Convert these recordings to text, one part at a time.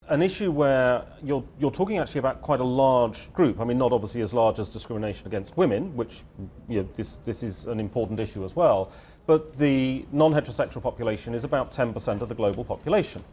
an issue where you're talking actually about quite a large group. I mean, not obviously as large as discrimination against women, which this is an important issue as well. But the non-heterosexual population is about 10% of the global population.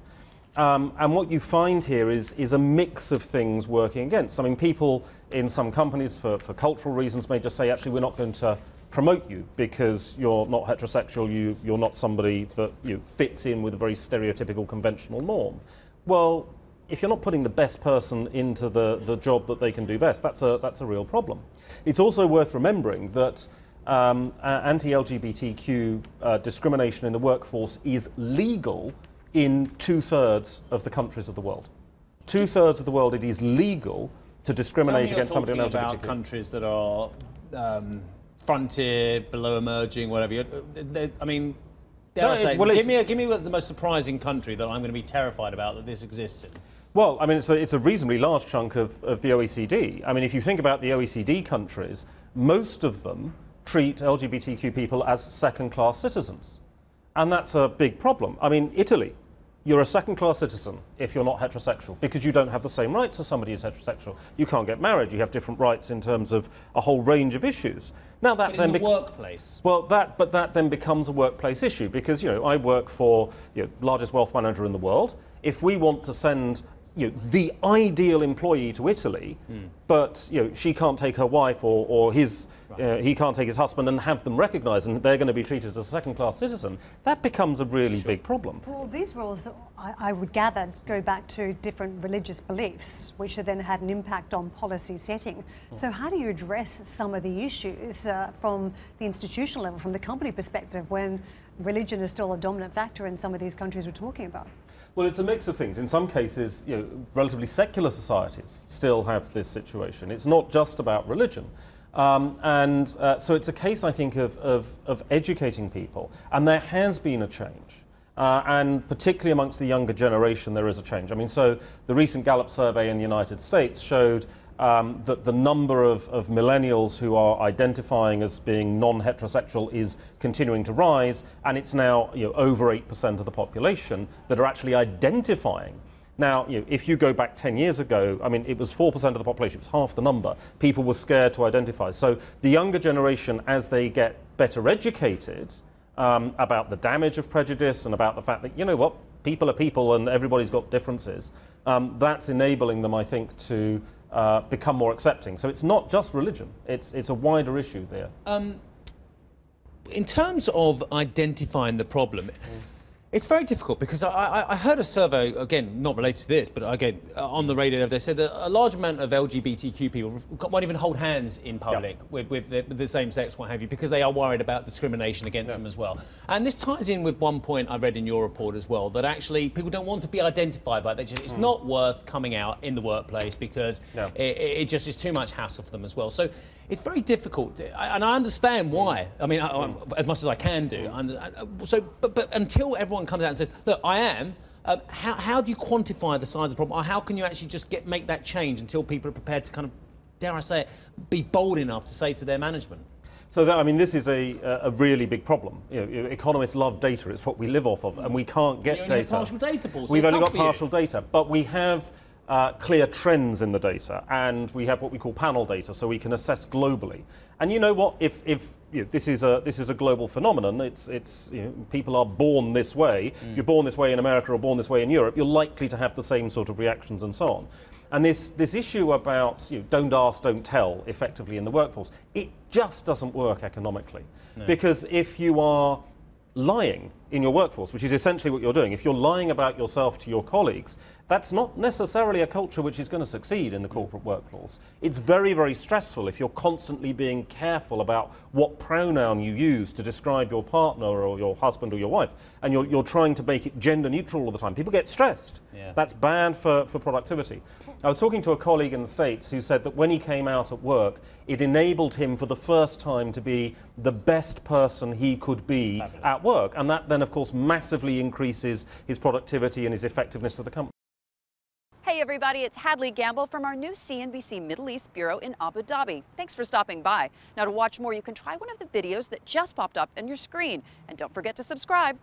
And what you find here is a mix of things working against. I mean, people in some companies, for cultural reasons, may just say, actually, we're not going to promote you because you're not heterosexual, you're not somebody that fits in with a very stereotypical conventional norm. Well, if you're not putting the best person into the job that they can do best, that's a real problem. It's also worth remembering that anti-LGBTQ discrimination in the workforce is legal in 2/3 of the countries of the world. 2/3 of the world, it is legal to discriminate against somebody on LGBTQ. About countries that are frontier, below emerging, whatever. I mean, give me the most surprising country that I'm going to be terrified about that this exists in. Well, I mean, it's a reasonably large chunk of the OECD. I mean, if you think about the OECD countries, most of them treat LGBTQ people as second-class citizens. And that's a big problem. I mean, Italy, you're a second-class citizen if you're not heterosexual, because you don't have the same rights as somebody who's heterosexual. You can't get married. You have different rights in terms of a whole range of issues. Now that in the workplace. Well, that then becomes a workplace issue, because I work for largest wealth manager in the world. If we want to send the ideal employee to Italy, but she can't take her wife or his. He can't take his husband and have them recognised, and they're going to be treated as a second-class citizen. That becomes a really big problem. Well, these rules, I would gather, go back to different religious beliefs, which have then had an impact on policy setting. So how do you address some of the issues from the institutional level, from the company perspective, when religion is still a dominant factor in some of these countries we're talking about? Well, it's a mix of things. In some cases, relatively secular societies still have this situation. It's not just about religion. So it's a case, I think, of educating people, and there has been a change, and particularly amongst the younger generation there is a change. I mean, so the recent Gallup survey in the United States showed that the number of millennials who are identifying as being non-heterosexual is continuing to rise, and it's now over 8% of the population that are actually identifying. Now, if you go back 10 years ago, I mean, it was 4% of the population, it was half the number. People were scared to identify. So the younger generation, as they get better educated about the damage of prejudice and about the fact that, people are people and everybody's got differences, that's enabling them, I think, to become more accepting. So it's not just religion, it's a wider issue there. In terms of identifying the problem, it's very difficult, because I heard a survey, again, not related to this, but again, on the radio, they said that a large amount of LGBTQ people won't even hold hands in public with the same sex, what have you, because they are worried about discrimination against them as well. And this ties in with one point I read in your report as well, that actually people don't want to be identified by that. It's not worth coming out in the workplace, because it just is too much hassle for them as well. So it's very difficult, and I understand why. I mean, as much as I can do. But until everyone comes out and says, look, I am, how do you quantify the size of the problem? Or how can you actually just make that change until people are prepared to kind of, dare I say it, be bold enough to say to their management? So I mean, this is a really big problem. Economists love data. It's what we live off of, and we can't get data. Have partial data, Paul, so we've only got partial data, but we have clear trends in the data, and we have what we call panel data, so we can assess globally. And you know what? If this is a global phenomenon, it's people are born this way. If you're born this way in America or born this way in Europe, you're likely to have the same sort of reactions and so on. And this issue about don't ask, don't tell, effectively in the workforce, it just doesn't work economically, because if you are lying in your workforce, which is essentially what you're doing, if you're lying about yourself to your colleagues, that's not necessarily a culture which is going to succeed in the corporate workforce. It's very, very stressful if you're constantly being careful about what pronoun you use to describe your partner or your husband or your wife, and you're trying to make it gender neutral all the time. People get stressed. That's bad for productivity. I was talking to a colleague in the States who said that when he came out at work, it enabled him for the first time to be the best person he could be at work, and that then, of course, massively increases his productivity and his effectiveness to the company. Hey everybody, it's Hadley Gamble from our new CNBC Middle East Bureau in Abu Dhabi. Thanks for stopping by. Now, to watch more, you can try one of the videos that just popped up on your screen. And don't forget to subscribe.